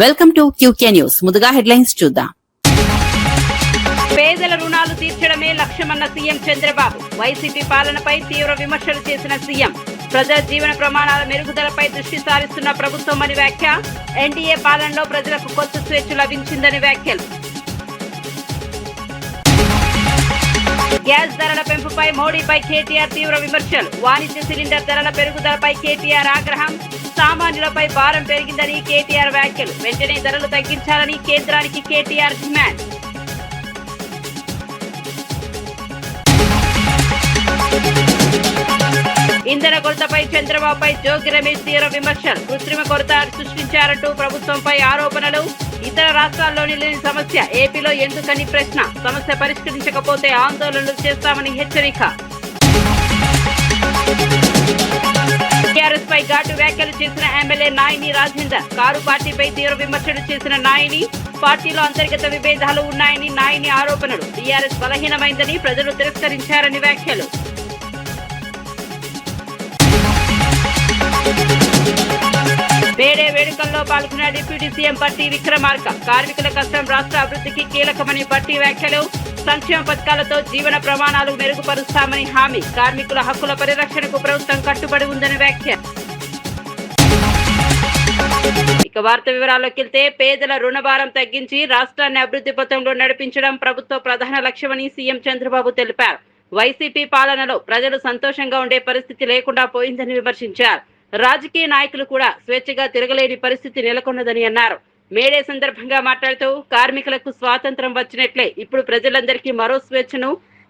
Welcome to QK news. ముందుగా headlines చూద్దాం. పేదల రుణాలు తీర్చడమే లక్ష్యమన్న సీఎం చంద్రబాబు. వైసీపీ పాలనపై తీవ్ర విమర్శలు చేసిన సీఎం. ప్రజా జీవన ప్రమాణాల మెరుగుదలపై దృష్టి సారిస్తున్న ప్రభుత్వం అని వ్యాఖ్య. ఎన్డీఏ పాలనలో ప్రజలకు కొత్త స్వేచ్ఛ లభించిందని వ్యాఖ్యలు. గ్యాస్ ధరల పెంపుపై మోడీపై కేటీఆర్ తీవ్ర విమర్శలు. వాణిజ్య సిలిండర్ ధరల పెరుగుదలపై కేటీఆర్ ఆగ్రహం. సామాన్యులపై భారం పెరిగిందని కేటీఆర్ వ్యాఖ్యలు. వెంటనే ధరలు తగ్గించాలని కేంద్రానికి కేటీఆర్ డిమాండ్. ఇంధన కొరతపై చంద్రబాబుపై జోగి రమేష్ తీవ్ర విమర్శలు. కృత్రిమ కొరత సృష్టించారంటూ ప్రభుత్వంపై ఆరోపణలు. ఇతర రాష్ట్రాల్లోని లేని సమస్య ఏపీలో ఎందుకని ప్రశ్న. సమస్య పరిష్కరించకపోతే ఆందోళనలు చేస్తామని హెచ్చరిక. టీఆర్ఎస్ పై ఘాటు వ్యాఖ్యలు చేసిన ఎమ్మెల్యే నాయిని రాజేందర్. కారు పార్టీపై తీవ్ర విమర్శలు చేసిన నాయిని. పార్టీలో అంతర్గత విభేదాలు ఉన్నాయని నాయిని ఆరోపణలు. టీఆర్ఎస్ బలహీనమైందని ప్రజలు తిరస్కరించారని వ్యాఖ్యలు. మేడే వేడుకల్లో పాల్గొన్న డిప్యూటీ సీఎం పట్టి విక్రమార్క. కార్మికుల కష్టం రాష్ట్ర అభివృద్ధికి కీలకమని పట్టి వ్యాఖ్యలు. సంక్షేమ పథకాలతో జీవన ప్రమాణాలు మెరుగుపరుస్తామని హామీ. కార్మికుల హక్కుల పరిరక్షణకు ప్రభుత్వం కట్టుబడి ఉందని వ్యాఖ్య. ఇక వార్త వివరాల్లోకి వెళ్తే, పేదల రుణభారం తగ్గించి రాష్ట్రాన్ని అభివృద్ధి పథంలో నడిపించడం ప్రభుత్వ ప్రధాన లక్ష్యమని సీఎం చంద్రబాబు తెలిపారు. వైసీపీ పాలనలో ప్రజలు సంతోషంగా ఉండే పరిస్థితి లేకుండా పోయిందని విమర్శించారు. రాజకీయ నాయకులు కూడా స్వేచ్ఛగా తిరగలేని పరిస్థితి నెలకొన్నదని అన్నారు. మేడే సందర్భంగా మాట్లాడుతూ, కార్మికులకు స్వాతంత్రం వచ్చినట్లే ఇప్పుడు ప్రజలందరికీ మరో స్వేచ్ఛను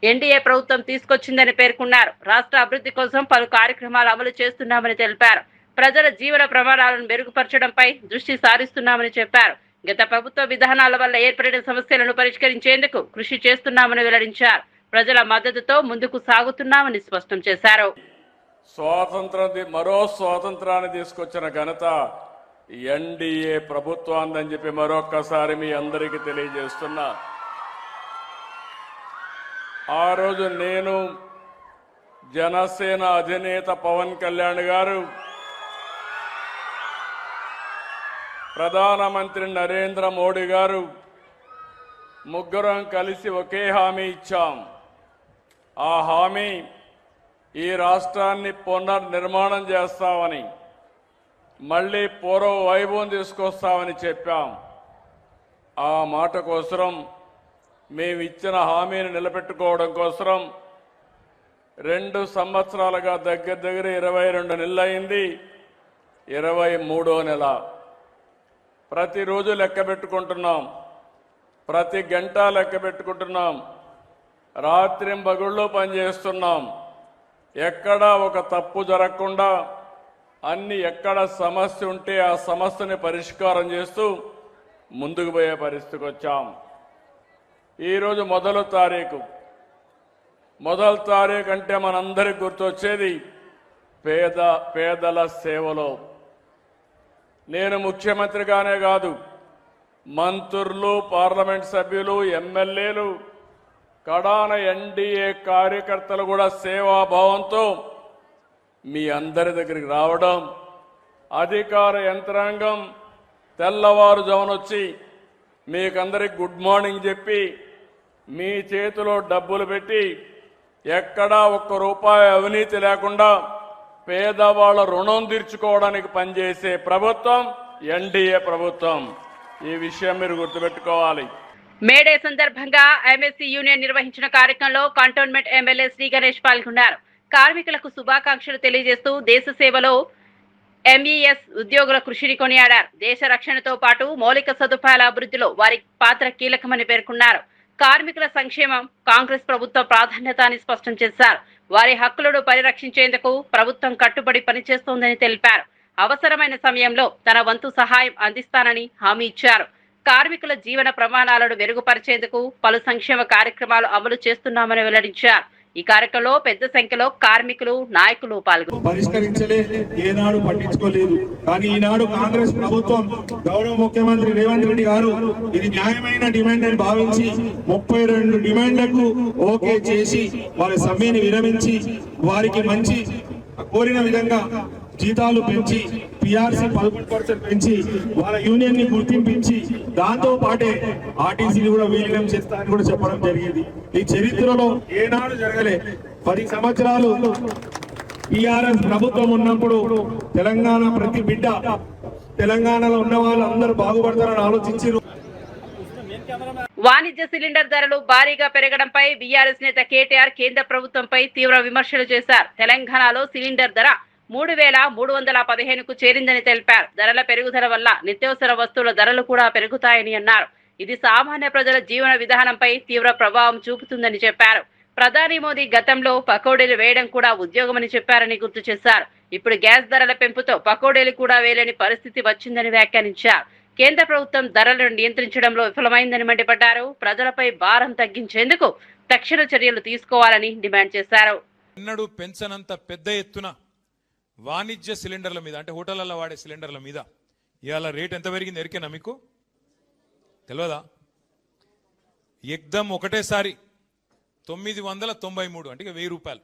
ఎన్డీఏ ప్రభుత్వం తీసుకొచ్చిందని పేర్కొన్నారు. రాష్ట్ర అభివృద్ధి కోసం పలు కార్యక్రమాలు అమలు చేస్తున్నామని తెలిపారు. ప్రజల జీవన ప్రమాణాలను మెరుగుపరచడంపై దృష్టి సారిస్తున్నామని చెప్పారు. గత ప్రభుత్వ విధానాల వల్ల ఏర్పడిన సమస్యలను పరిష్కరించేందుకు కృషి చేస్తున్నామని వెల్లడించారు. ప్రజల మద్దతుతో ముందుకు సాగుతున్నామని స్పష్టం చేశారు. మరో స్వాతంత్రాన్ని తీసుకొచ్చిన ఘనత ఎన్డీఏ ప్రభుత్వాన్ని చెప్పి మరొక్కసారి మీ అందరికీ తెలియజేస్తున్నా. ఆ రోజు నేను, జనసేన అధినేత పవన్ కళ్యాణ్ గారు, ప్రధానమంత్రి నరేంద్ర మోడీ గారు ముగ్గురం కలిసి ఒకే హామీ ఇచ్చాం. ఆ హామీ ఈ రాష్ట్రాన్ని పునర్నిర్మాణం చేస్తామని, మళ్ళీ పూర్వ వైభవం తీసుకొస్తామని చెప్పాం. ఆ మాట కోసం, మేము ఇచ్చిన హామీని నిలబెట్టుకోవడం కోసం 2 సంవత్సరాలుగా దగ్గర 22 నెలలు అయింది. 23వ నెల. ప్రతిరోజు లెక్క పెట్టుకుంటున్నాం, ప్రతి గంట లెక్క పెట్టుకుంటున్నాం, రాత్రింబగళ్ళు పనిచేస్తున్నాం. ఎక్కడా ఒక తప్పు జరగకుండా ఎక్కడ సమస్య ఉంటే ఆ సమస్యని పరిష్కారం చేస్తూ ముందుకు పోయే పరిస్థితికి వచ్చాం. ఈరోజు మొదటి తారీఖు అంటే మనందరికి గుర్తొచ్చేది పేదల సేవలో. నేను ముఖ్యమంత్రిగానే కాదు, మంత్రులు, పార్లమెంట్ సభ్యులు, ఎమ్మెల్యేలు, కడాన ఎన్డీఏ కార్యకర్తలు కూడా సేవాభావంతో మీ అందరి దగ్గరికి రావడం, అధికార యంత్రాంగం తెల్లవారుజామునొచ్చి మీకందరికి గుడ్ మార్నింగ్ చెప్పి మీ చేతిలో డబ్బులు పెట్టి ఎక్కడా ₹1 అవినీతి లేకుండా పేదవాళ్ళ రుణం తీర్చుకోవడానికి పనిచేసే ప్రభుత్వం ఎన్డీఏ ప్రభుత్వం. ఈ విషయం మీరు గుర్తుపెట్టుకోవాలి. మేడే సందర్భంగా ఎంఎస్సీ యూనియన్ నిర్వహించిన కార్యక్రమంలో కంటోన్మెంట్ ఎమ్మెల్యే శ్రీ గణేష్ పాల్గొన్నారు. కార్మికులకు శుభాకాంక్షలు తెలియజేస్తూ దేశ సేవలో ఎంఈఎస్ ఉద్యోగుల కృషిని కొనియాడారు. దేశ రక్షణతో పాటు మౌలిక సదుపాయాల అభివృద్ధిలో వారి పాత్ర కీలకమని పేర్కొన్నారు. కార్మికుల సంక్షేమం కాంగ్రెస్ ప్రభుత్వ ప్రాధాన్యత అని స్పష్టం చేశారు. వారి హక్కులను పరిరక్షించేందుకు ప్రభుత్వం కట్టుబడి పనిచేస్తోందని తెలిపారు. అవసరమైన సమయంలో తన వంతు సహాయం అందిస్తానని హామీ ఇచ్చారు. కార్మికుల జీవన ప్రమాణాలను మెరుగుపరిచేందుకు పలు సంక్షేమ కార్యక్రమాలు అమలు చేస్తున్నామని వెల్లడించారు. ఈ కార్యక్రమంలో పెద్ద సంఖ్యలో కార్మికులు, నాయకులు పాల్గొన్నారు. పరిష్కరించలే, ఏనాడు పట్టించుకోలేదు. కానీ ఈనాడు కాంగ్రెస్ ప్రభుత్వం, గౌరవ ముఖ్యమంత్రి రేవంత్ రెడ్డి గారు ఇది న్యాయమైన డిమాండ్ అని భావించి 32 డిమాండ్లకు ఓకే చేసి వారి సమ్మెని విరమించి వారికి మంచి కోరిన విధంగా జీతాలు పెంచి పిఆర్సీ 11% పెంచి వాళ్ళ యూనియన్ ని గుర్తింపించి దాంతో పాటే ఆర్టీసీని కూడా విలీనం చేస్తారని కూడా చెప్పడం జరిగింది. ఈ చరిత్రలో ఏనాడు జరగలే. 10 సంవత్సరాలు టిఆర్ఎస్ ప్రభుత్వం ఉన్నప్పుడు తెలంగాణ ప్రతి బిడ్డ తెలంగాణలో ఉన్న వాళ్ళు అందరూ బాగుపడతారని ఆలోచించారు. వాణిజ్య సిలిండర్ ధరలు భారీగా పెరగడంపై బీఆర్ఎస్ నేత కేటీఆర్ కేంద్ర ప్రభుత్వంపై తీవ్ర విమర్శలు చేశారు. తెలంగాణలో సిలిండర్ ధర 3,315కు చేరిందని తెలిపారు. ధరల పెరుగుదల వల్ల నిత్యావసర వస్తువుల ధరలు కూడా పెరుగుతాయని అన్నారు. ఇది సామాన్య ప్రజల జీవన విధానంపై తీవ్ర ప్రభావం చూపుతుందని చెప్పారు. ప్రధాని మోదీ గతంలో పకోడీలు వేయడం కూడా ఉద్యోగమని చెప్పారని గుర్తు చేశారు. ఇప్పుడు గ్యాస్ ధరల పెంపుతో పకోడీలు కూడా వేయలేని పరిస్థితి వచ్చిందని వ్యాఖ్యానించారు. కేంద్ర ప్రభుత్వం ధరలను నియంత్రించడంలో విఫలమైందని మండిపడ్డారు. ప్రజలపై భారం తగ్గించేందుకు తక్షణ చర్యలు తీసుకోవాలని డిమాండ్ చేశారు. ఎన్నడూ పెంచనంత పెద్ద ఎత్తున వాణిజ్య సిలిండర్ల మీద అంటే హోటళ్లలో వాడే సిలిండర్ల మీద ఇవాళ రేట్ ఎంత పెరిగింది ఎరికేనా మీకు తెలియదా? ఎగ్దం ఒకటేసారి 993 అంటే 1000 రూపాయలు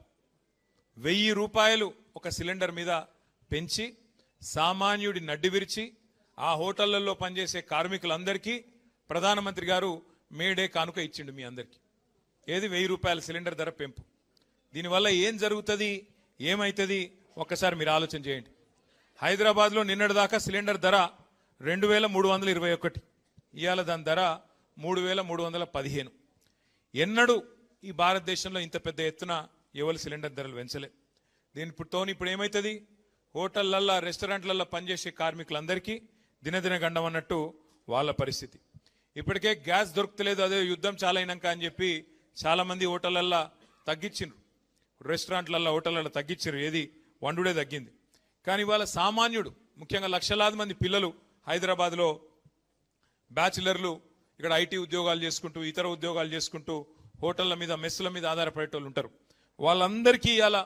1000 రూపాయలు ఒక సిలిండర్ మీద పెంచి సామాన్యుడి నడ్డి విరిచి ఆ హోటళ్లలో పనిచేసే కార్మికులందరికీ ప్రధానమంత్రి గారు మేడే కానుక ఇచ్చిండు మీ అందరికీ. ఏది 1000 రూపాయల సిలిండర్ ధర పెంపు. దీనివల్ల ఏం జరుగుతుంది ఏమైతుంది ఒక్కసారి మీరు ఆలోచన చేయండి. హైదరాబాద్లో నిన్నటిదాకా సిలిండర్ ధర 2,321, ఇవాళ దాని ధర 3,315. ఎన్నడూ ఈ భారతదేశంలో ఇంత పెద్ద ఎత్తున ఎవరు సిలిండర్ ధరలు పెంచలే. దీనితో ఇప్పుడు ఏమవుతుంది? హోటళ్లల్లో రెస్టారెంట్లలో పనిచేసే కార్మికులందరికీ దినదిన గండం అన్నట్టు వాళ్ళ పరిస్థితి. ఇప్పటికే గ్యాస్ దొరుకుతలేదు, అదే యుద్ధం చాలైనాక అని చెప్పి చాలామంది హోటళ్లల్లో తగ్గించిండ్రు, రెస్టారెంట్లలో హోటళ్లలో తగ్గించారు, ఏది వండుడే తగ్గింది. కానీ ఇవాళ సామాన్యుడు ముఖ్యంగా లక్షలాది మంది పిల్లలు హైదరాబాద్లో బ్యాచిలర్లు ఇక్కడ ఐటీ ఉద్యోగాలు చేసుకుంటూ ఇతర ఉద్యోగాలు చేసుకుంటూ హోటళ్ల మీద మెస్సుల మీద ఆధారపడేటోళ్ళు ఉంటారు. వాళ్ళందరికీ ఇలా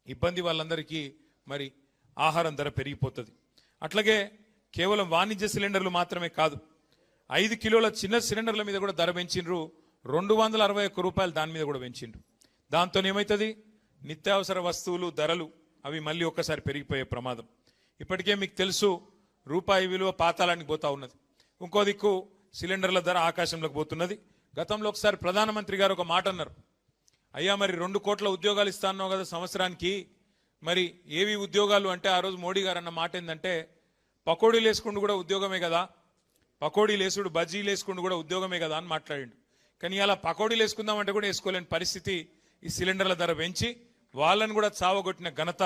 ఇబ్బంది, వాళ్ళందరికీ మరి ఆహారం ధర పెరిగిపోతుంది. అట్లాగే కేవలం వాణిజ్య సిలిండర్లు మాత్రమే కాదు, 5 కిలోల చిన్న సిలిండర్ల మీద కూడా ధర పెంచిండ్రు. 261 రూపాయలు దాని మీద కూడా పెంచిండ్రు. దాంతో ఏమవుతుంది? నిత్యావసర వస్తువులు ధరలు అవి మళ్ళీ ఒక్కసారి పెరిగిపోయే ప్రమాదం. ఇప్పటికే మీకు తెలుసు రూపాయి విలువ పాతాళానికి పోతా ఉన్నది. ఇంకో దిక్కు సిలిండర్ల ధర ఆకాశంలోకి పోతున్నది. గతంలో ఒకసారి ప్రధానమంత్రి గారు ఒక మాట అన్నారు, అయ్యా మరి 2 కోట్ల ఉద్యోగాలు ఇస్తాన్నావు కదా సంవత్సరానికి, మరి ఏవి ఉద్యోగాలు అంటే ఆ రోజు మోడీ గారు అన్న మాట ఏంటంటే పకోడీలు వేసుకుంటూ కూడా ఉద్యోగమే కదా, పకోడీలు వేసుడు బజ్జీలు వేసుకుంటూ కూడా ఉద్యోగమే కదా అని మాట్లాడిండు. కానీ అలా పకోడీలు వేసుకుందామంటే కూడా వేసుకోలేని పరిస్థితి ఈ సిలిండర్ల ధర పెంచి వాళ్ళని కూడా చావగొట్టిన ఘనత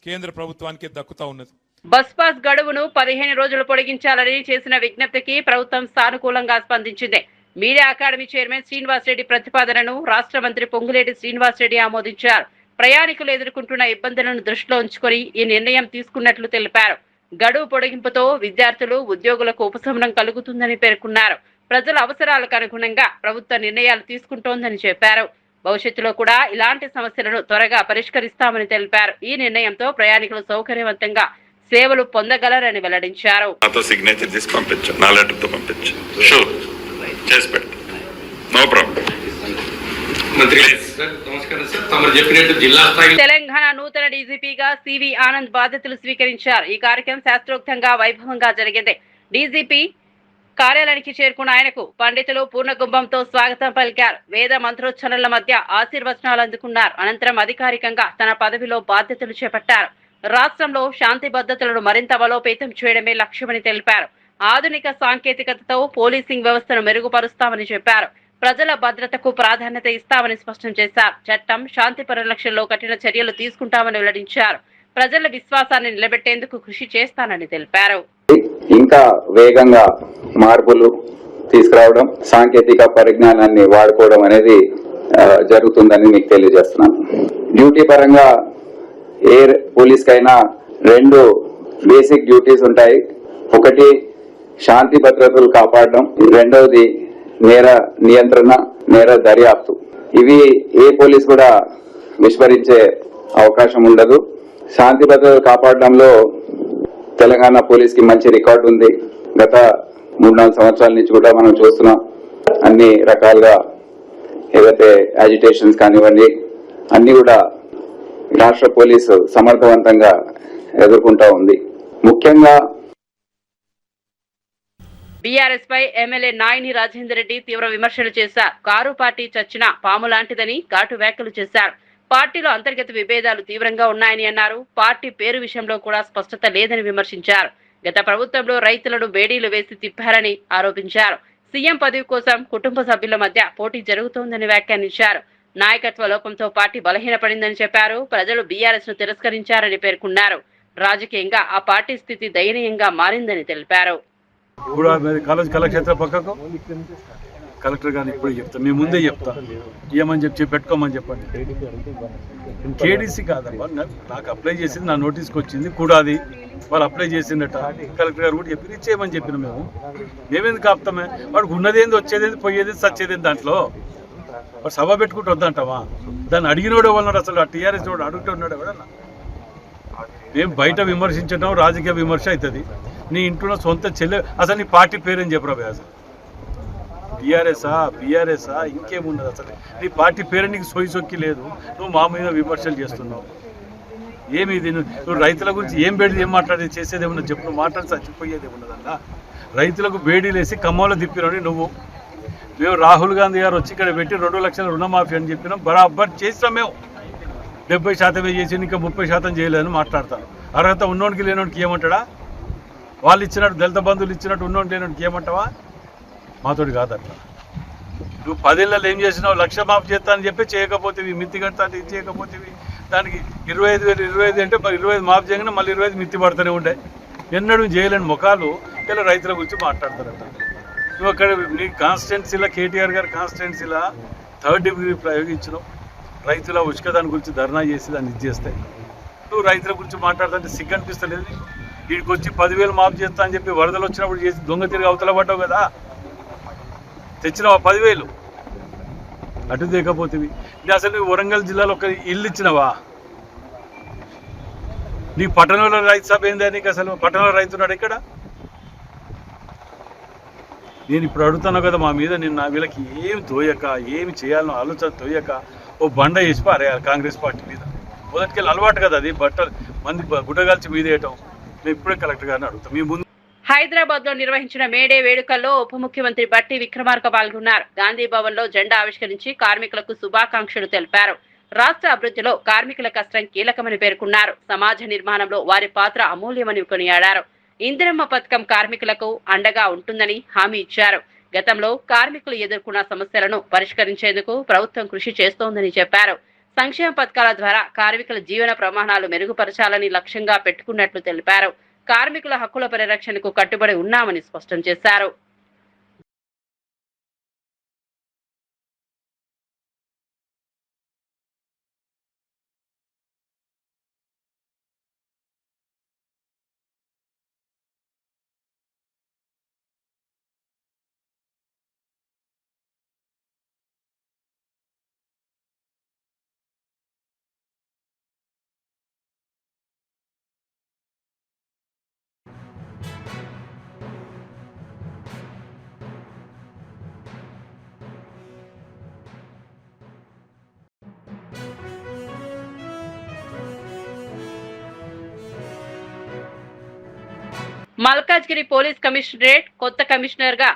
కేంద్ర ప్రభుత్వానికి దక్కుతా ఉన్నది. బస్ పాస్ గడువును 15 రోజులు పొడిగించాలని చేసిన విజ్ఞప్తికి ప్రభుత్వం సానుకూలంగా స్పందించింది. Media academy chairman Srinivas Reddy ప్రతిపాదనను రాష్ట్ర మంత్రి పొంగులేటి శ్రీనివాస్ రెడ్డి ఆమోదించారు. ప్రయాణికులు ఎదుర్కొంటున్న ఇబ్బందులను దృష్టిలో ఉంచుకొని ఈ నిర్ణయం తీసుకున్నట్లు తెలిపారు. గడువు పొడిగింపుతో విద్యార్థులు ఉద్యోగులకు ఉపశమనం కలుగుతుందని పేర్కొన్నారు. ప్రజల అవసరాలకు అనుగుణంగా ప్రభుత్వ నిర్ణయాలు తీసుకుంటోందని చెప్పారు. భవిష్యత్తులో కూడా ఇలాంటి సమస్యలను త్వరగా పరిష్కరిస్తామని తెలిపారు. ఈ నిర్ణయంతో ప్రయాణికులు సౌకర్యవంతంగా సేవలు పొందగలరని వెల్లడించారు. తెలంగాణ నూతన డీజీపీగా సివి ఆనంద్ బాధ్యతలు స్వీకరించారు. ఈ కార్యక్రమం శాస్త్రోక్తంగా వైభవంగా జరిగింది. డీజీపీ కార్యాలయానికి చేరుకున్న ఆయనకు పండితులు పూర్ణకుంభంతో స్వాగతం పలికారు. వేద మంత్రోచ్చరణల మధ్య ఆశీర్వచనాలు అందుకున్నారు. అనంతరం అధికారికంగా తన పదవిలో బాధ్యతలు చేపట్టారు. రాష్ట్రంలో శాంతి భద్రతలను మరింత బలోపేతం చేయడమే లక్ష్యమని తెలిపారు. ఆధునిక సాంకేతికతతో పోలీసింగ్ వ్యవస్థను మెరుగుపరుస్తామని చెప్పారు. ప్రజల భద్రతకు ప్రాధాన్యత ఇస్తామని స్పష్టం చేశారు. చట్టం, శాంతి పరిరక్షణలో కఠిన చర్యలు తీసుకుంటామని వెల్లడించారు. ప్రజల విశ్వాసాన్ని నిలబెట్టేందుకు కృషి చేస్తానని తెలిపారు. ఇంకా వేగంగా మార్పులు తీసుకురావడం, సాంకేతిక పరిజ్ఞానాన్ని వాడుకోవడం అనేది జరుగుతుందని మీకు తెలియజేస్తున్నాను. డ్యూటీ పరంగా ఎయిర్ పోలీస్ కైనా 2 బేసిక్ డ్యూటీస్ ఉంటాయి. ఒకటి శాంతి భద్రతలు కాపాడడం, రెండవది నేర నియంత్రణ, నేర దర్యాప్తు. ఇవి ఏ పోలీస్ కూడా విస్మరించే అవకాశం ఉండదు. శాంతి భద్రతలు కాపాడడంలో తెలంగాణ పోలీస్ కి మంచి రికార్డు ఉంది. గత 3-4 సంవత్సరాల నుంచి కూడా మనం చూస్తున్నాం. అన్ని రకాలుగా ఏదైతే యాజిటేషన్స్ కానివ్వండి అన్ని కూడా రాష్ట్ర పోలీసు సమర్థవంతంగా ఎదుర్కొంటా ఉంది. ముఖ్యంగా బీఆర్ఎస్ పై ఎమ్మెల్యే నాయని రాజేందర్ రెడ్డి తీవ్ర విమర్శలు చేశారు. కారు పార్టీ చచ్చిన పాము లాంటిదని ఘాటు వ్యాఖ్యలు చేశారు. పార్టీలో అంతర్గత విభేదాలు తీవ్రంగా ఉన్నాయని అన్నారు. పార్టీ పేరు విషయంలో కూడా స్పష్టత లేదని విమర్శించారు. గత ప్రభుత్వంలో రైతులను బేడీలు వేసి తిప్పారని ఆరోపించారు. సీఎం పదవి కోసం కుటుంబ సభ్యుల మధ్య పోటీ జరుగుతోందని వ్యాఖ్యానించారు. నాయకత్వ లోపంతో పార్టీ బలహీనపడిందని చెప్పారు. ప్రజలు బీఆర్ఎస్ ను తిరస్కరించారని పేర్కొన్నారు. రాజకీయంగా ఆ పార్టీ స్థితి దయనీయంగా మారిందని తెలిపారు. కాలేజ్ కళాక్షేత్ర పక్కకు కలెక్టర్ గారిని ఇప్పుడు చెప్తా, మీ ముందే చెప్తా, ఏమని చెప్పి పెట్టుకోమని చెప్పండి. కేడీసీ కాదమ్మా, నాకు అప్లై చేసింది, నా నోటీస్కి వచ్చింది కూడాది, వాళ్ళు అప్లై చేసిందట. కలెక్టర్ గారు కూడా చెప్పి ఇచ్చేయమని చెప్పిన మేమెందుకు ఆపుతామే? వాడికి ఉన్నదేంది, వచ్చేదేంది, పోయేది, సచ్చేదేంది, దాంట్లో వాడు సభ పెట్టుకుంటూ వద్దంటావా? దాన్ని అడిగినోడు వాళ్ళన్నాడు, అసలు టీఆర్ఎస్ వాడు అడుగుతూ ఉన్నాడు ఎవడన్నా. మేము బయట విమర్శించడం రాజకీయ విమర్శ అవుతుంది. నీ ఇంట్లో సొంత చెల్లె, అసలు నీ పార్టీ పేరేం చెప్పరా? అసలు బీఆర్ఎస్ఆ ఇంకేమున్నది? అసలు నీ పార్టీ పేరు నీకు సొక్కి లేదు, నువ్వు మా మీద విమర్శలు చేస్తున్నావు. ఏమి ఇది? నువ్వు రైతుల గురించి ఏం బేడీ ఏం మాట్లాడేది, చేసేది ఏమన్నా చెప్పు. నువ్వు మాట్లాడి చచ్చిపోయేది ఏమున్నదన్నా? రైతులకు బేడీలు వేసి ఖమ్మంలో తిప్పినని నువ్వు. మేము రాహుల్ గాంధీ గారు వచ్చి ఇక్కడ పెట్టి 2 లక్షల రుణమాఫీ అని చెప్పినాం, బరాబర్ చేసినాం. మేము 70% చేసి ఇంకా 30% చేయలేదని మాట్లాడతాను. అర్హత ఉన్నోడికి లేనోడికి ఏమంటాడా? వాళ్ళు ఇచ్చినట్టు దళిత బంధువులు ఇచ్చినట్టు ఉన్నోడికి లేనోడికి ఏమంటావా? మాతోటి కాదు అట్లా. నువ్వు 10 ఏళ్ళలో ఏం చేసినావు? 1 లక్ష మాఫీ చేస్తా అని చెప్పి చేయకపోతేవి, మిత్తి కడతా అంటే ఇది చేయకపోతేవి. దానికి 25,000 అంటే 25 మాఫీ చేయగానే మళ్ళీ 25 మిత్తి పడుతూనే ఉండే. ఎన్నడూ చేయలేని ముఖాలు ఇలా రైతుల గురించి మాట్లాడతారట. నువ్వు అక్కడ నీ కాన్స్టిట్యున్సీలో, కేటీఆర్ గారి కాన్స్టిట్యున్సీలో 3rd డిగ్రీ ప్రయోగించినావు. రైతుల ఉష్క దాని గురించి ధర్నా చేసి దాన్ని ఇది చేస్తే నువ్వు రైతుల గురించి మాట్లాడుతుంటే సిగ్గు అనిపిస్తలేదు? వీడికి వచ్చి 10,000 మాఫీ చేస్తా అని చెప్పి వరదలు వచ్చినప్పుడు చేసి దొంగ తిరిగి అవతల పడ్డావు కదా, తెచ్చినావా 10,000? అటు దిగకపోతేవి. అసలు నువ్వు వరంగల్ జిల్లాలో ఒక ఇల్లు ఇచ్చినవా? నీ పట్టణంలో రైతు సభ ఏందా? నీకు అసలు పట్టణంలో రైతున్నాడు ఇక్కడ? నేను ఇప్పుడు అడుగుతాను కదా, మా మీద నిన్న వీళ్ళకి ఏమి తోయక, ఏమి చేయాలనో ఆలోచన తోయక ఓ బండ వేసి పారేయాలి కాంగ్రెస్ పార్టీ మీద. మొదటికెళ్ళి అలవాటు కదా అది, బట్టలు మంది గుడ్డగాల్చి మీద వేయటం. మేము ఇప్పుడే కలెక్టర్ గారిని అడుగుతాం. మీ ముందు హైదరాబాద్ లో నిర్వహించిన మేడే వేడుకల్లో ఉప ముఖ్యమంత్రి బట్టి విక్రమార్క పాల్గొన్నారు. గాంధీ భవన్ లో జెండా ఆవిష్కరించి కార్మికులకు శుభాకాంక్షలు తెలిపారు. రాష్ట్ర అభివృద్ధిలో కార్మికుల కష్టం కీలకమని పేర్కొన్నారు. సమాజ నిర్మాణంలో వారి పాత్ర అమూల్యమని కొనియాడారు. ఇందిరమ్మ పథకం కార్మికులకు అండగా ఉంటుందని హామీ ఇచ్చారు. గతంలో కార్మికులు ఎదుర్కొన్న సమస్యలను పరిష్కరించేందుకు ప్రభుత్వం కృషి చేస్తోందని చెప్పారు. సంక్షేమ పథకాల ద్వారా కార్మికుల జీవన ప్రమాణాలు మెరుగుపరచాలని లక్ష్యంగా పెట్టుకున్నట్లు తెలిపారు. కార్మికుల హక్కుల పరిరక్షణకు కట్టుబడి ఉన్నామని స్పష్టం చేశారు. మల్కాజ్గిరి పోలీస్ కమిషనరేట్ కొత్త కమిషనర్ గా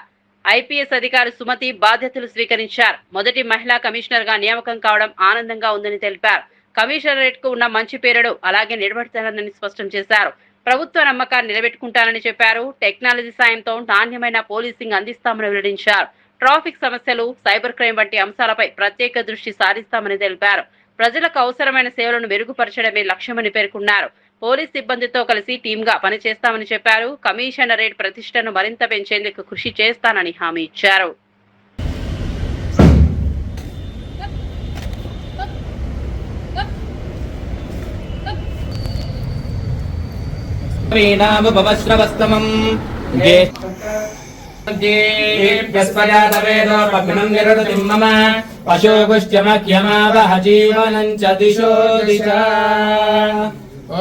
ఐపీఎస్ అధికారి సుమతి బాధ్యతలు స్వీకరించారు. మొదటి మహిళా కమిషనర్ గా నియామకం కావడం ఆనందంగా ఉందని తెలిపారు. కమిషనరేట్ కు ఉన్న మంచి పేరును అలాగే నిలబెడతారని స్పష్టం చేశారు. ప్రభుత్వ నమ్మకాన్ని నిలబెట్టుకుంటారని చెప్పారు. టెక్నాలజీ సాయంతో నాణ్యమైన పోలీసింగ్ అందిస్తామని వెల్లడించారు. ట్రాఫిక్ సమస్యలు, సైబర్ క్రైమ్ వంటి అంశాలపై ప్రత్యేక దృష్టి సారిస్తామని తెలిపారు. ప్రజలకు అవసరమైన సేవలను మెరుగుపరచడమే లక్ష్యమని పేర్కొన్నారు. పోలీస్ సిబ్బందితో కలిసి టీంగా పనిచేస్తామని చెప్పారు. కమిషనరేట్ ప్రతిష్టను మరింత పెంచేందుకు కృషి చేస్తానని హామీ ఇచ్చారు.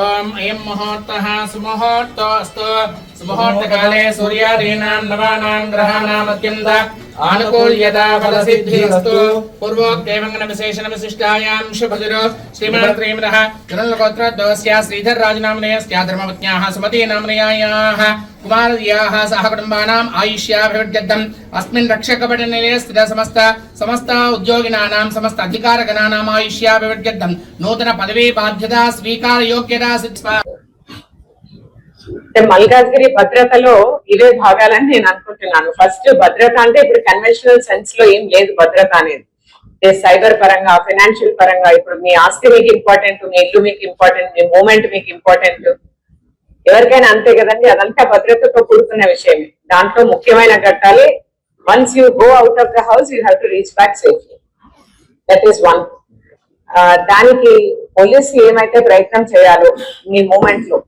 ओम अयं मुहूर्तः सुमुहूर्तोऽस्तु सुमुहूर्तकाले सूर्यादीनां नवानां ग्रहाणाम् अत्यन्त आनुकूल्यता फलसिद्धिरस्तु पूर्वोक्तेवंगन विशेषण विशिष्टायां शुभदिरो श्रीमान् श्रीमदः जननगोत्रोद्भवस्य श्रीधर राजनामनेयस्य धर्मपत्न्याः सुमती नामनेयायाः कुमारयाः सह कुटुम्बानाम् आयुष्याभिवृद्ध्यर्थम् अस्मिन् रक्षकपटनिलये स्थित समस्त उद्योगिनानां समस्त अधिकारगणानाम् आयुष्याभिवृद्ध्यर्थम् नूतन पदवी बाध्यता स्वीकार योग्यता सिद्ध्वा మల్కాజ్గిరి భద్రతలో ఇవే భాగాలని నేను అనుకుంటున్నాను. ఫస్ట్ భద్రత అంటే ఇప్పుడు కన్వెన్షనల్ సెన్స్ లో ఏం లేదు భద్రత అనేది. సైబర్ పరంగా, ఫైనాన్షియల్ పరంగా, ఇప్పుడు మీ ఆస్తి మీకు ఇంపార్టెంట్, మీ ఇల్లు మీకు ఇంపార్టెంట్, మీ మూమెంట్ మీకు ఇంపార్టెంట్, ఎవరికైనా అంతే కదండి. అదంతా భద్రతతో కూడుకున్న విషయమే. దాంట్లో ముఖ్యమైన ఘట్టాలే once you go out of the house you have to reach back safely. That is one. దానికి పోలీసులు ఏమైతే ప్రయత్నం చేయాలో మీ మూమెంట్ లో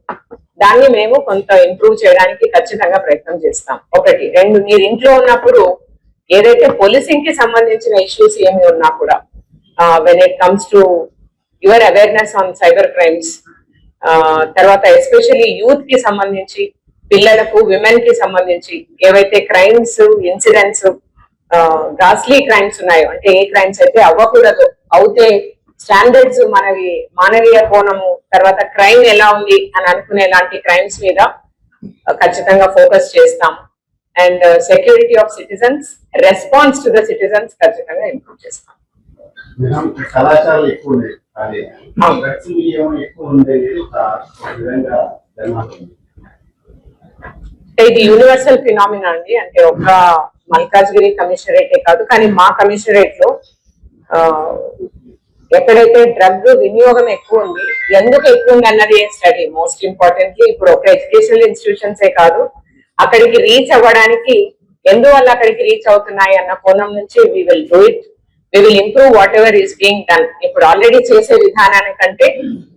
దాన్ని మేము కొంత ఇంప్రూవ్ చేయడానికి ఖచ్చితంగా ప్రయత్నం చేస్తాం. ఒకటి. రెండు, మీరు ఇంట్లో ఉన్నప్పుడు ఏదైతే పోలీసింగ్ కి సంబంధించిన ఇష్యూస్ ఏమి ఉన్నా కూడా when it comes to your awareness on cyber crimes, తర్వాత ఎస్పెషల్లీ యూత్ కి సంబంధించి, పిల్లలకు, విమెన్ కి సంబంధించి ఏవైతే క్రైమ్స్, ఇన్సిడెంట్స్, గ్రాస్లీ క్రైమ్స్ ఉన్నాయో, అంటే ఏ క్రైమ్స్ అయితే అవ్వకూడదు, అవుతే స్టాండర్డ్స్ మనవి మానవీయ కోణము, తర్వాత క్రైమ్ ఎలా ఉంది అని అనుకునే లాంటి క్రైమ్స్ మీద ఖచ్చితంగా ఫోకస్ చేస్తాం. And security of citizens, response to the citizens ఖచ్చితంగా ఇంప్రూవ్ చేస్తాం. కళాశాలలు ఎక్కువ ఉన్నాయి, ఇది యూనివర్సల్ ఫినామినా అండి. అంటే ఒక మల్కాజ్గిరి కమిషనరేటే కాదు, కానీ మా కమిషనరేట్ లో ఎక్కడైతే డ్రగ్ వినియోగం ఎక్కువ ఉంది, ఎందుకు ఎక్కువ ఉంది అన్నది స్టడీ. మోస్ట్ ఇంపార్టెంట్లీ ఇప్పుడు ఒక ఎడ్యుకేషనల్ ఇన్స్టిట్యూషన్సే కాదు, అక్కడికి రీచ్ అవ్వడానికి ఎందువల్ల అక్కడికి రీచ్ అవుతున్నాయి అన్న కోణం నుంచి we will do it. We will improve whatever is being done. ఇప్పుడు ఆల్రెడీ చేసే విధానానికంటే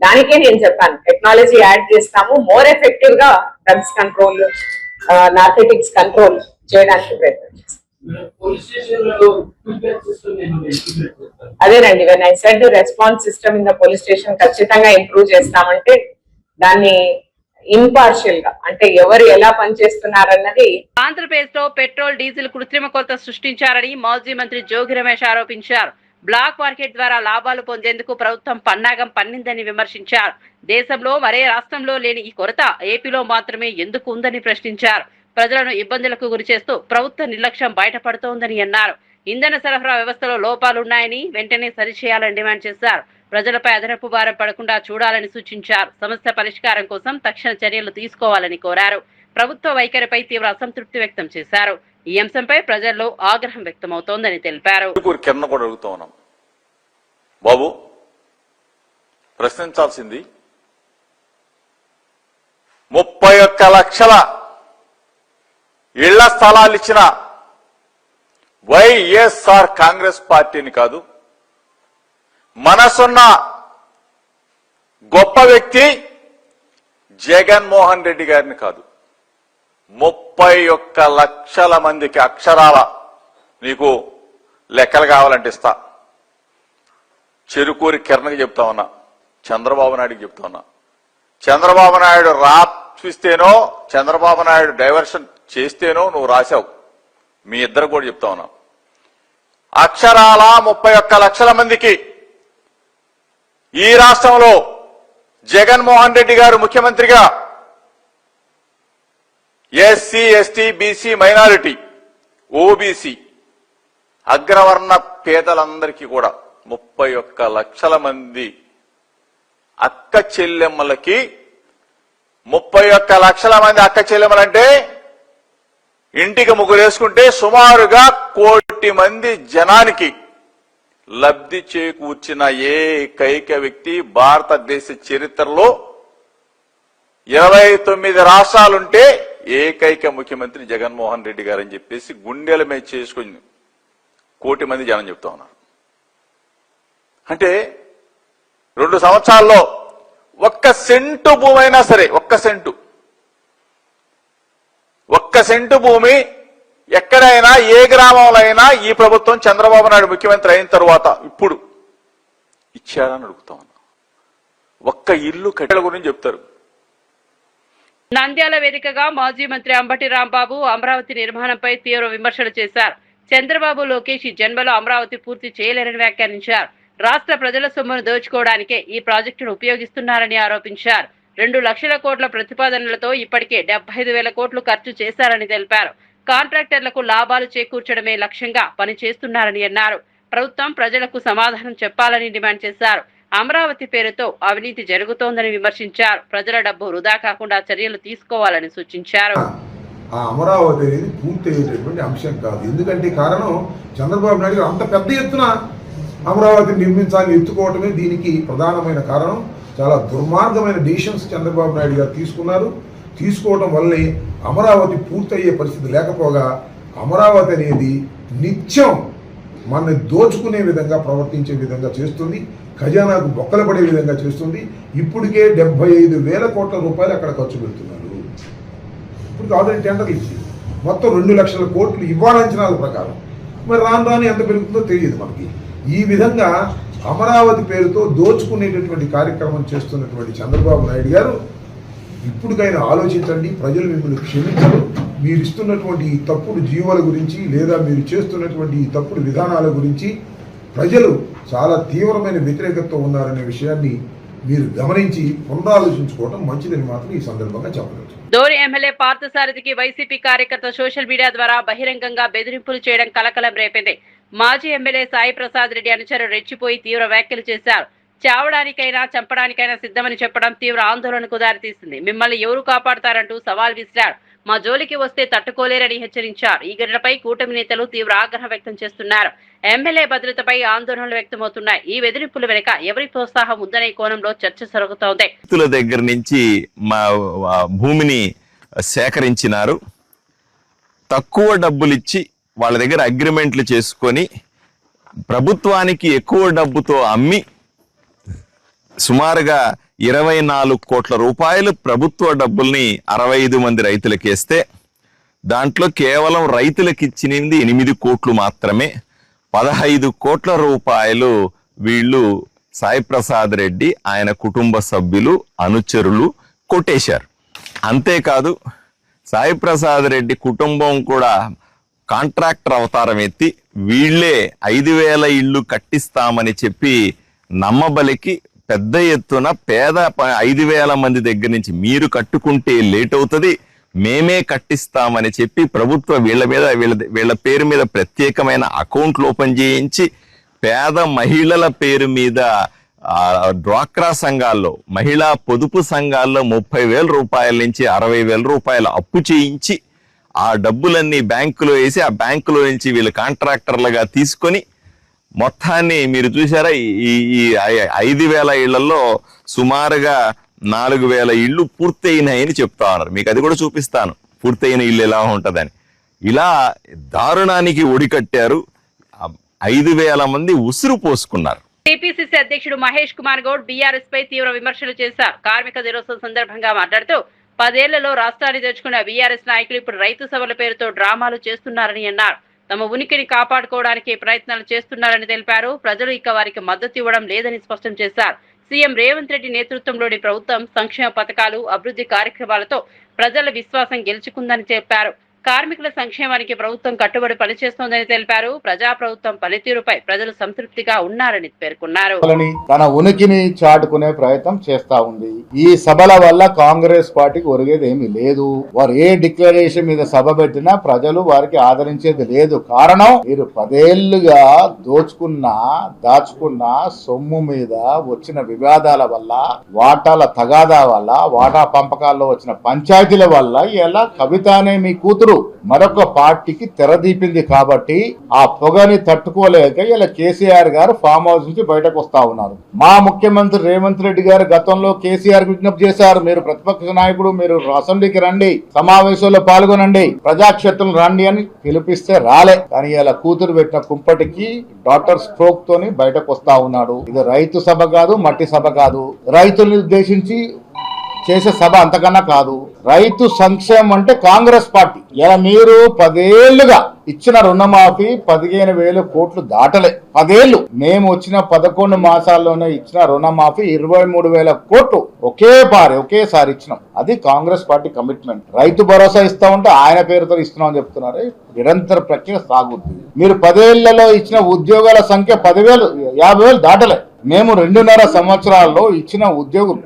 దానికే నేను చెప్పాను, టెక్నాలజీ యాడ్ చేస్తాము, మోర్ ఎఫెక్టివ్ గా డ్రగ్స్ కంట్రోల్, నార్కోటిక్స్ కంట్రోల్ చేయడానికి ప్రయత్నం చేస్తాం. అదేనండి, when I said response system in the police station ఖచ్చితంగా ఇంప్రూవ్ చేస్తామంటే దాన్ని ఇంపార్షియల్ గా, అంటే ఎవరు ఎలా పనిచేస్తున్నారన్నది. ఆంధ్రప్రదేశ్ లో పెట్రోల్, డీజిల్ కృత్రిమ కొరత సృష్టించారని మాజీ మంత్రి జోగి రమేష్ ఆరోపించారు. బ్లాక్ మార్కెట్ ద్వారా లాభాలు పొందేందుకు ప్రభుత్వం పన్నాగం పన్నిందని విమర్శించారు. దేశంలో మరే రాష్ట్రంలో లేని ఈ కొరత ఏపీలో మాత్రమే ఎందుకు ఉందని ప్రశ్నించారు. ప్రజలను ఇబ్బందులకు గురిచేస్తూ ప్రభుత్వ నిర్లక్ష్యం బయటపడుతోందని అన్నారు. ఇంధన సరఫరా వ్యవస్థలో లోపాలున్నాయని వెంటనే సరిచేయాలని డిమాండ్ చేశారు. ప్రజలపై అదనపు భారం పడకుండా చూడాలని సూచించారు. సమస్య పరిష్కారం కోసం తక్షణ చర్యలు తీసుకోవాలని కోరారు. ప్రభుత్వ వైఖరిపై తీవ్ర అసంతృప్తి వ్యక్తం చేశారు. ఈ అంశంపై ప్రజల్లో ఆగ్రహం వ్యక్తమవుతోందని తెలిపారు. బాబు, ప్రశ్నించాల్సింది 31 లక్షల ఇళ్ల స్థలాలు ఇచ్చిన వైఎస్ఆర్ కాంగ్రెస్ పార్టీని కాదు, మనసున్న గొప్ప వ్యక్తి జగన్మోహన్ రెడ్డి గారిని కాదు, 31 లక్షల మందికి అక్షరాల నీకు లెక్కలు కావాలంటే ఇస్తా. చెరుకూరి కిరణ్కి చెప్తా ఉన్నా, చంద్రబాబు నాయుడుకి చెప్తా ఉన్నా. చంద్రబాబు నాయుడు రాపిస్తేనో, చంద్రబాబు నాయుడు డైవర్షన్ చేస్తేనో నువ్వు రాశావు. మీ ఇద్దరు కూడా చెప్తా ఉన్నా, అక్షరాల 31 లక్షల మందికి ఈ రాష్ట్రంలో జగన్మోహన్ రెడ్డి గారు ముఖ్యమంత్రిగా SC, ST, BC, minority, OBC, అగ్రవర్ణ పేదలందరికీ కూడా 31 లక్షల మంది అక్క చెల్లెమ్మలకి 31 లక్షల మంది అక్క చెల్లెమ్మలంటే ఇంటికి ముగ్గురు వేసుకుంటే సుమారుగా 1 కోటి మంది జనానికి లబ్ధి చేకూర్చిన ఏకైక వ్యక్తి భారతదేశ చరిత్రలో. 29 రాష్ట్రాలుంటే ఏకైక ముఖ్యమంత్రి జగన్మోహన్ రెడ్డి గారు అని చెప్పేసి గుండెల మీద చేసుకుని 1 కోటి మంది జనం చెప్తా ఉన్నారు. అంటే 2 సంవత్సరాల్లో 1 సెంటు భూమి అయినా సరే, 1 సెంటు భూమి ఎక్కడైనా ఏ గ్రామంలో అయినా ఈ ప్రభుత్వం చంద్రబాబు నాయుడు ముఖ్యమంత్రి అయిన తర్వాత ఇప్పుడు ఇచ్చారని అడుగుతా ఉన్నా. 1 ఇల్లు కట్టెల గురించి చెప్తారు. నంద్యాల వేదికగా మాజీ మంత్రి అంబటి రాంబాబు అమరావతి నిర్మాణంపై తీవ్ర విమర్శలు చేశారు. చంద్రబాబు, లోకేష్ ఈ జన్మలో అమరావతి పూర్తి చేయలేరని వ్యాఖ్యానించారు. రాష్ట్ర ప్రజల సొమ్మును దోచుకోవడానికే ఈ ప్రాజెక్టును ఉపయోగిస్తున్నారని ఆరోపించారు. 2 లక్షల కోట్ల ప్రతిపాదనలతో ఇప్పటికే 75,000 కోట్లు ఖర్చు చేశారని తెలిపారు. కాంట్రాక్టర్లకు లాభాలు చేకూర్చడమే లక్ష్యంగా పనిచేస్తున్నారని అన్నారు. ప్రభుత్వం ప్రజలకు సమాధానం చెప్పాలని డిమాండ్ చేశారు. అమరావతి పేరుతో అవినీతి జరుగుతోందని విమర్శించారు. ప్రజల డబ్బు వృధా కాకుండా చర్యలు తీసుకోవాలని సూచించారు. ఆ అమరావతి అనేది పూర్తి అయ్యేటటువంటి అంశం కాదు. ఎందుకంటే కారణం చంద్రబాబు నాయుడు అంత పెద్ద ఎత్తున అమరావతిని నిర్మించాలని ఎత్తుకోవటమే దీనికి ప్రధానమైన కారణం. చాలా దుర్మార్గమైన డెసిషన్స్ చంద్రబాబు నాయుడు గారు తీసుకోవటం వల్లే అమరావతి పూర్తయ్యే పరిస్థితి లేకపోగా అమరావతి అనేది నిత్యం మనని దోచుకునే విధంగా ప్రవర్తించే విధంగా చేస్తుంది. ఖజానాకు బొక్కలు పడే విధంగా చేస్తుంది. ఇప్పటికే 75,000 కోట్ల రూపాయలు అక్కడ ఖర్చు పెడుతున్నారు. ఇప్పుడు ఆల్రెడీ టెండర్లు ఇచ్చి మొత్తం 2 లక్షల కోట్లు ఇవ్వాలంచనాల ప్రకారం. మరి రాను ఎంత పెరుగుతుందో తెలియదు మనకి. ఈ విధంగా అమరావతి పేరుతో దోచుకునేటటువంటి కార్యక్రమం చేస్తున్నటువంటి చంద్రబాబు నాయుడు గారు ఇప్పటికైనా ఆలోచించండి. ప్రజలు మిమ్మల్ని క్షమించరు. మీరు ఇస్తున్నటువంటి ఈ తప్పుడు జీవోల గురించి లేదా మీరు చేస్తున్నటువంటి ఈ తప్పుడు విధానాల గురించి ప్రజలు చాలా తీవ్రమైన వ్యతిరేకతతో ఉన్నారనే విషయాన్ని మీరు గమనించి పునరాలోచించుకోవడం మంచిదని మాత్రం ఈ సందర్భంగా చెప్పవచ్చు. ధోని ఎమ్మెల్యే పార్థసారథికి వైసీపీ కార్యకర్త సోషల్ మీడియా ద్వారా బహిరంగంగా బెదిరింపులు చేయడం కలకలం రేపింది. మాజీ ఎమ్మెల్యే సాయి ప్రసాద్ రెడ్డి అనుచరులు రెచ్చిపోయి తీవ్ర వ్యాఖ్యలు చేశారు. చావడానికైనా చంపడానికైనా సిద్ధమని చెప్పడం తీవ్ర ఆందోళనకు దారితీసింది. మిమ్మల్ని ఎవరు కాపాడతారంటూ సవాల్ విసిరారు. మా జోలికి వస్తే తట్టుకోలేరని హెచ్చరించారు. ఈ ఘటనపై కూటమి నేతలు తీవ్ర ఆగ్రహం వ్యక్తం చేస్తున్నారు. ఎమ్మెల్యే భద్రతపై ఆందోళనలు వ్యక్తమవుతున్నాయి. ఈ బెదిరింపుల వెనుక ఎవరి ప్రోత్సాహం ఉందనే కోణంలో చర్చ జరుగుతోంది. రైతుల దగ్గర నుంచి మా భూమిని సేకరించినారు. తక్కువ డబ్బులిచ్చి వాళ్ళ దగ్గర అగ్రిమెంట్లు చేసుకొని ప్రభుత్వానికి ఎక్కువ డబ్బుతో అమ్మి సుమారుగా 24 కోట్ల రూపాయలు ప్రభుత్వ డబ్బుల్ని 65 మంది రైతులకేస్తే దాంట్లో కేవలం రైతులకు ఇచ్చినది 8 కోట్లు మాత్రమే. 15 కోట్ల రూపాయలు వీళ్ళు సాయి ప్రసాద్ రెడ్డి ఆయన కుటుంబ సభ్యులు అనుచరులు కొట్టేశారు. అంతేకాదు సాయి ప్రసాద్ రెడ్డి కుటుంబం కూడా కాంట్రాక్టర్ అవతారం ఎత్తి వీళ్లే 5,000 ఇళ్లు కట్టిస్తామని చెప్పి నమ్మబలికి పెద్ద ఎత్తున పేద 5,000 మంది దగ్గర నుంచి మీరు కట్టుకుంటే లేట్ అవుతుంది, మేమే కట్టిస్తామని చెప్పి ప్రభుత్వ వీళ్ళ పేరు మీద ప్రత్యేకమైన అకౌంట్లు ఓపెన్ చేయించి పేద మహిళల పేరు మీద డ్వాక్రా సంఘాల్లో మహిళా పొదుపు సంఘాల్లో 30,000 రూపాయల నుంచి 60,000 రూపాయలు అప్పు చేయించి ఆ డబ్బులన్నీ బ్యాంకులో వేసి ఆ బ్యాంకులో నుంచి వీళ్ళు కాంట్రాక్టర్లుగా తీసుకొని మొత్తాన్ని మీరు చూసారా ఈ 5,000 ఇళ్లలో సుమారుగా 4,000 ఇళ్ళు పూర్తయినాయని చెప్తా ఉన్నారు. మీకు అది కూడా చూపిస్తాను పూర్తయిన ఇల్లు ఎలా ఉంటుందని. ఇలా దారుణానికి ఒడికట్టారు. 5,000 మంది ఉసురు పోసుకున్నారు. టీపీసీసీ అధ్యక్షుడు మహేష్ కుమార్ గౌడ్ బీఆర్ఎస్ పై తీవ్ర విమర్శలు చేశారు. కార్మిక దినోత్సవం సందర్భంగా మాట్లాడుతూ 10 ఏళ్లలో రాష్ట్రాన్ని తెచ్చుకున్న బీఆర్ఎస్ నాయకులు ఇప్పుడు రైతు సభల పేరుతో డ్రామాలు చేస్తున్నారని అన్నారు. తమ ఉనికిని కాపాడుకోవడానికి ప్రయత్నాలు చేస్తున్నారని తెలిపారు. ప్రజలు ఇక వారికి మద్దతు ఇవ్వడం లేదని స్పష్టం చేశారు. సీఎం రేవంత్ రెడ్డి నేతృత్వంలోని ప్రభుత్వం సంక్షేమ పథకాలు, అభివృద్ధి కార్యక్రమాలతో ప్రజల విశ్వాసం గెలుచుకుందని చెప్పారు. కార్మికుల సంక్షేమానికి ప్రభుత్వం కట్టుబడి పనిచేస్తోందని తెలిపారు. ప్రజా ప్రభుత్వం పనితీరుపై ప్రజలు సంతృప్తిగా ఉన్నారని పేర్కొన్నారు. తన ఉనికిని చాటుకునే ప్రయత్నం చేస్తా ఉంది. ఈ సభల వల్ల కాంగ్రెస్ పార్టీకి ఒరిగేది ఏమీ లేదు. వారు ఏ డిక్లరేషన్ మీద సభ పెట్టినా ప్రజలు వారికి ఆదరించేది లేదు. కారణం మీరు 10 ఏళ్లుగా దాచుకున్న సొమ్ము మీద వచ్చిన వివాదాల వల్ల, వాటాల తగాదా వల్ల, వాటా పంపకాల్లో వచ్చిన పంచాయతీల వల్ల ఇలా కవిత అనే మీ కూతురు మరొక పార్టీకి తెరదీపింది. కాబట్టి ఆ పొగని తట్టుకోలేక ఇలా కేసీఆర్ గారు ఫామ్ హౌస్ నుంచి బయటకు వస్తా ఉన్నారు. మా ముఖ్యమంత్రి రేవంత్ రెడ్డి గారు గతంలో కేసీఆర్ విజ్ఞప్తి చేశారు, మీరు ప్రతిపక్ష నాయకుడు, మీరు అసెంబ్లీకి రండి, సమావేశంలో పాల్గొనండి, ప్రజాక్షేత్రం రండి అని పిలిపిస్తే రాలే. కానీ ఇలా కూతురు పెట్టిన కుంపటికి డాక్టర్ స్ట్రోక్ తోని బయటకు వస్తా ఉన్నాడు. ఇది రైతు సభ కాదు, మట్టి సభ కాదు. రైతుల్ని ఉద్దేశించి చేసే సభ అంతకన్నా కాదు. రైతు సంక్షేమం అంటే కాంగ్రెస్ పార్టీ. ఇలా మీరు 10 ఏళ్లుగా ఇచ్చిన రుణమాఫీ 15,000 కోట్లు దాటలే. 10 ఏళ్లు మేము వచ్చిన 11 మాసాల్లోనే ఇచ్చిన రుణమాఫీ 23,000 కోట్లు ఒకేసారి ఇచ్చినాం. అది కాంగ్రెస్ పార్టీ కమిట్మెంట్. రైతు భరోసా ఇస్తా ఉంటే ఆయన పేరుతో ఇస్తున్నాం అని చెప్తున్నారు. నిరంతర ప్రక్రియ సాగుతుంది. మీరు 10 ఏళ్లలో ఇచ్చిన ఉద్యోగాల సంఖ్య 10,000, 50,000 దాటలే. మేము 2.5 సంవత్సరాల్లో ఇచ్చిన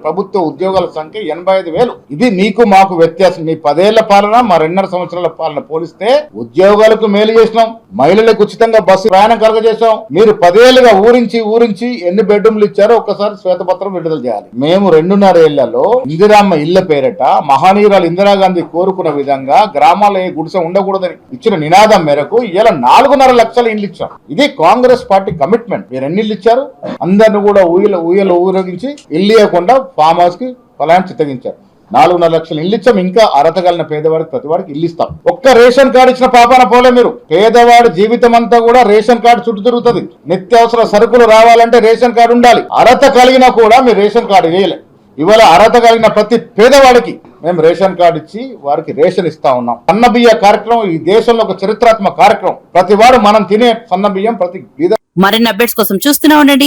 ప్రభుత్వ ఉద్యోగాల సంఖ్య 85,000. ఇది మీకు మాకు వ్యత్యాసం. మీ 10 ఏళ్ల పాలన మా 2.5 సంవత్సరాల పాలన పోలిస్తే ఉద్యోగాలకు మేలు చేసినాం, మహిళలకు ఉచితంగా బస్సు ప్రయాణం కలగజేసాం. మీరు 10 ఏళ్లుగా ఊరించి ఎన్ని బెడ్రూమ్లు ఇచ్చారో ఒక్కసారి శ్వేతపత్రం విడుదల చేయాలి. మేము 2.5 ఏళ్లలో ఇందిరామ్మ ఇళ్ల పేరిట మహానీయురాలు ఇందిరాగాంధీ కోరుకున్న విధంగా గ్రామాల్లో ఏ గుడిసె ఉండకూడదని ఇచ్చిన నినాదం మేరకు ఇలా 4.5 లక్షల ఇండ్లు ఇచ్చాం. ఇది కాంగ్రెస్ పార్టీ కమిట్మెంట్. మీరు ఎన్ని ఇల్లు ఇచ్చారు? అందరిని కూడా ఊయలు ఊరేగించి ఇల్లు ఇవ్వకుండా ఫామ్ హౌస్ కి ఫలాన్ని చిత్తగించారు. 4.5 లక్షలు ఇల్లు ఇచ్చాం. ఇంకా అర్హత కలిగిన పేదవాడికి ప్రతివాడికి ఇల్లు ఇస్తాం. ఒక్క రేషన్ కార్డు ఇచ్చిన పాపాన పోలే మీరు. పేదవాడి జీవితం అంతా కూడా రేషన్ కార్డు చుట్టూ తిరుగుతుంది. నిత్యావసర సరుకులు రావాలంటే రేషన్ కార్డు ఉండాలి. అర్హత కలిగినా కూడా మీరు రేషన్ కార్డు వేయలే. ఇవాళ అర్హత కలిగిన ప్రతి పేదవాడికి మేము రేషన్ కార్డు ఇచ్చి వారికి రేషన్ ఇస్తా ఉన్నాం. సన్న బియ్య కార్యక్రమం ఈ దేశంలో ఒక చరిత్రాత్మక కార్యక్రమం. ప్రతి వాడు మనం తినే సన్న బియ్యం ప్రతి మరిన్ని అప్డేట్స్ కోసం చూస్తూనే ఉండండి